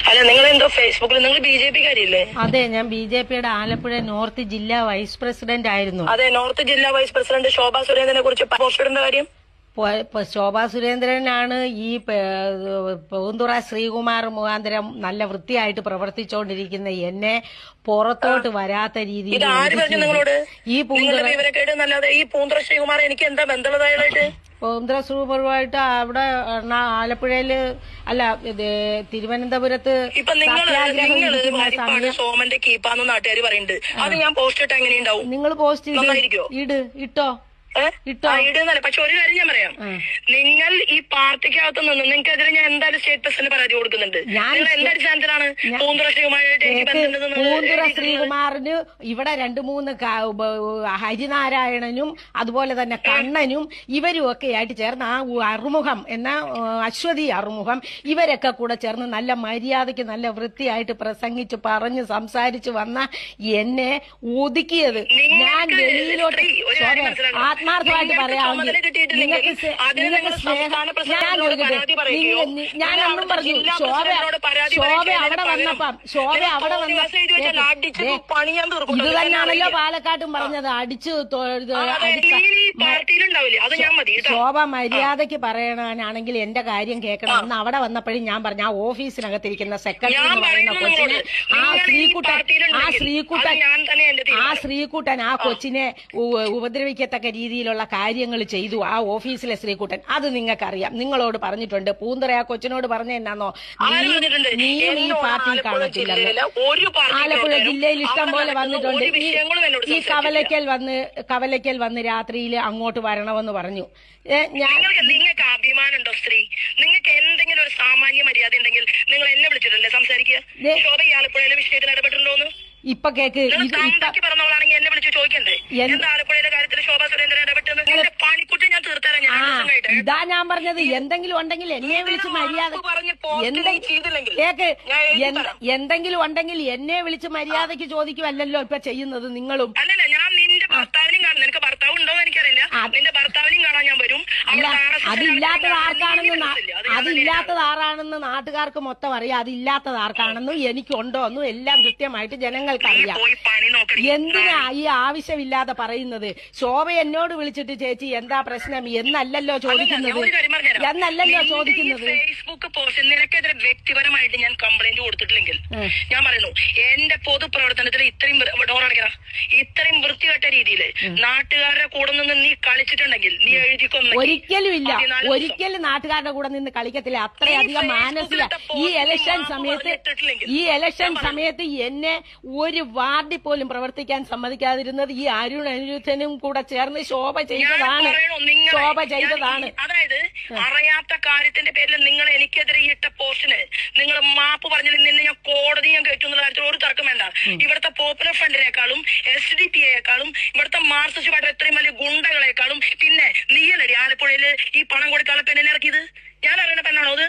അല്ല നിങ്ങൾ എന്തോ ഫേസ്ബുക്കിൽ നിങ്ങൾ BJP കാരിയല്ലേ? അതെ, ഞാൻ BJPയുടെ ആലപ്പുഴ നോർത്ത് ജില്ലാ വൈസ് പ്രസിഡന്റ് ആയിരുന്നു. അതെ, നോർത്ത് ജില്ലാ വൈസ് പ്രസിഡന്റ് ശോഭാ സുരേന്ദ്രനെ കുറിച്ച് പോസ്റ്റ് ഇടേണ്ട കാര്യം? ശോഭാ സുരേന്ദ്രനാണ് ഈ പൂന്തുറ ശ്രീകുമാർ മുഖാന്തരം നല്ല വൃത്തിയായിട്ട് പ്രവർത്തിച്ചുകൊണ്ടിരിക്കുന്ന എന്നെ പുറത്തോട്ട് വരാത്ത രീതിയിൽ ഈ പൂന്തുറ ശ്രീകുമാർ എനിക്ക് എന്താ ബന്ധമുള്ളതായിട്ട്? പൂന്തുറ ശ്രീകുമാറുമായിട്ട് അവിടെ ആലപ്പുഴയില് അല്ല തിരുവനന്തപുരത്ത് ഇപ്പൊ നിങ്ങൾ സോമന്റെ കീപ്പാന്ന് നാട്ടുകാർ പറയുന്നുണ്ട്. അത് ഞാൻ പോസ്റ്റ് ഇട്ട് എങ്ങനെയുണ്ടാവും? നിങ്ങൾ പോസ്റ്റ് ഇട്ടോ ഇടുന്നല്ല. പക്ഷെ ഒരു കാര്യം ഞാൻ പറയാം, നിങ്ങൾ ഈ പാർട്ടിക്കകത്ത് നിന്ന് നിങ്ങൾക്കെതിരെ ഞാൻ എന്തായാലും സ്റ്റേറ്റ് പ്രസിഡന്റ് പരാതി കൊടുക്കുന്നുണ്ട്. നിങ്ങൾ എന്തടിസ്ഥാനത്തിലാണ് പൂന്തുറ ശ്രീകുമാറിന് ഇവിടെ 2-3 ഹരിനാരായണനും അതുപോലെ തന്നെ കണ്ണനും ഇവരും ഒക്കെ ആയിട്ട് ചേർന്ന് ആ അറുമുഖം എന്ന അശ്വതി അറുമുഖം ഇവരൊക്കെ കൂടെ ചേർന്ന് നല്ല മര്യാദയ്ക്ക് നല്ല വൃത്തിയായിട്ട് പ്രസംഗിച്ച് പറഞ്ഞ് സംസാരിച്ച് വന്ന എന്നെ ഒതുക്കിയത് ഞാൻ വെളിയിലോട്ട് ആത്മാർത്ഥമായിട്ട് പറയാമെങ്കിൽ നിങ്ങൾക്ക് സ്നേഹം ഞാനൊന്നും പറഞ്ഞു. ശോഭ അവിടെ വന്നപ്പം ഇത് തന്നെയാണല്ലോ പാലക്കാട്ടും പറഞ്ഞത്. ശോഭ മര്യാദയ്ക്ക് പറയണാണെങ്കിൽ എന്റെ കാര്യം കേൾക്കണം. അന്ന് അവിടെ വന്നപ്പോഴും ഞാൻ പറഞ്ഞു, ആ ഓഫീസിനകത്തിരിക്കുന്ന സെക്രട്ടറി എന്ന് പറയുന്ന കൊച്ചിനെ ആ ശ്രീകുട്ടൻ ആ കൊച്ചിനെ ഉപദ്രവിക്കത്തക്ക രീതിയിലുള്ള കാര്യങ്ങൾ ചെയ്തു. ആ ഓഫീസിലെ ശ്രീകുട്ടൻ, അത് നിങ്ങൾക്കറിയാം. നിങ്ങളോട് പറഞ്ഞിട്ടുണ്ട്. പൂന്തുറ ആ കൊച്ചിനോട് പറഞ്ഞ എന്നാന്നോ, നീയും ഈ പാർട്ടിയിൽ കാണത്തില്ലല്ലോ. ആലപ്പുഴ ജില്ലയിൽ ഇഷ്ടം പോലെ വന്നിട്ടുണ്ട്. ഈ കവലയ്ക്കൽ വന്ന് രാത്രിയിൽ അങ്ങോട്ട് വരണമെന്ന് പറഞ്ഞു. നിങ്ങൾക്ക് അഭിമാനമുണ്ടോ സ്ത്രീ? നിങ്ങൾക്ക് എന്തെങ്കിലും ഒരു സാമാന്യ മര്യാദ ഉണ്ടെങ്കിൽ നിങ്ങൾ എന്നെ വിളിച്ചിട്ടല്ലേ സംസാരിക്കുക? ശോഭ ഈ ആലപ്പുഴയിലെ വിഷയത്തിൽ ഇടപെട്ടിട്ടുണ്ടോന്ന് ഇപ്പൊ കേക്ക് പറഞ്ഞവളാണെങ്കിൽ എന്നെ വിളിച്ച് ചോദിക്കണ്ടേ എന്താ ആലപ്പുഴയിലെ കാര്യത്തിൽ ശോഭാ സുരേന്ദ്രൻ ഇടപെട്ടെന്ന്? പണിക്കുട്ടി ഞാൻ തീർത്തരാം. ഇതാ ഞാൻ പറഞ്ഞത്, എന്തെങ്കിലും ഉണ്ടെങ്കിൽ എന്നെ വിളിച്ച് മര്യാദ കേക്ക് എന്തെങ്കിലും ഉണ്ടെങ്കിൽ എന്നെ വിളിച്ച് മര്യാദയ്ക്ക് ചോദിക്കുമല്ലോ ഇപ്പൊ ചെയ്യുന്നത് നിങ്ങളും. അല്ലല്ല, ഞാൻ നിന്റെ ഭർത്താവിനും കാണും. നിനക്ക് ഭർത്താവ് ഉണ്ടോ എന്ന് എനിക്കറിയില്ല. നിന്റെ ഭർത്താവിനും കാണാൻ ഞാൻ വരും. അതില്ലാത്തത് ആരാണെന്ന് നാട്ടുകാർക്ക് മൊത്തം അറിയാം. അതില്ലാത്തത് ആർക്കാണെന്നും എനിക്കുണ്ടോന്നും എല്ലാം കൃത്യമായിട്ട് ജനങ്ങൾക്കറിയാം. എന്തിനാ ഈ ആവശ്യമില്ലാതെ പറയുന്നത്? ശോഭ എന്നോട് വിളിച്ചിട്ട് ചേച്ചി എന്താ പ്രശ്നം എന്നല്ലല്ലോ ചോദിക്കുന്നത്. ഫേസ്ബുക്ക് പോസ്റ്റ് നിനക്കെതിരെ വ്യക്തിപരമായിട്ട് ഞാൻ കംപ്ലൈന്റ് കൊടുത്തിട്ടില്ലെങ്കിൽ ഞാൻ പറയുന്നു, എന്റെ പൊതുപ്രവർത്തനത്തിൽ ഇത്രയും ഡോറടക്കണം, ഇത്രയും വൃത്തികെട്ട രീതിയിൽ നാട്ടുകാരുടെ കൂടെ നിന്ന് നീ കളിച്ചിട്ടുണ്ടെങ്കിൽ നീ എഴുതിക്കൊന്നു. ഒരിക്കലും ഇല്ല, ഒരിക്കലും നാട്ടുകാരുടെ കൂടെ നിന്ന് കളിക്കത്തില്ല. അത്രയധികം മാനസിക ഈ ഇലക്ഷൻ സമയത്ത് എന്നെ ഒരു വാർഡിൽ പോലും പ്രവർത്തിക്കാൻ സമ്മതിക്കാതിരുന്നത് ഈ അനിരുദ്ധനും കൂടെ ചേർന്ന് ശോഭ ചെയ്തതാണ്. അതായത് അറിയാത്ത കാര്യത്തിന്റെ പേരിൽ നിങ്ങൾ എനിക്കെതിരെ ഇട്ട പോസ്റ്റിന് നിങ്ങൾ മാപ്പ് പറഞ്ഞതിൽ നിന്ന് ഞാൻ കോടതിയും കയറ്റുന്ന കാര്യത്തിൽ ഒരു തർക്കം വേണ്ട. ഇവിടുത്തെ പോപ്പുലർ ഫ്രണ്ടിനേക്കാളും SDP-യേക്കാളും ഇവിടുത്തെ മാർക്സിസ്റ്റ് പാർട്ടി എത്രയും വലിയ ഗുണ്ടകളെക്കാളും പിന്നെ നീയല്ലടി ആലപ്പുഴയില് ഈ പണം കൊടുക്കാനുള്ള പെണ്ണിനെ ഇറക്കിയത്? ഞാൻ അറിയുന്ന പെണ്ണാണോ അത്?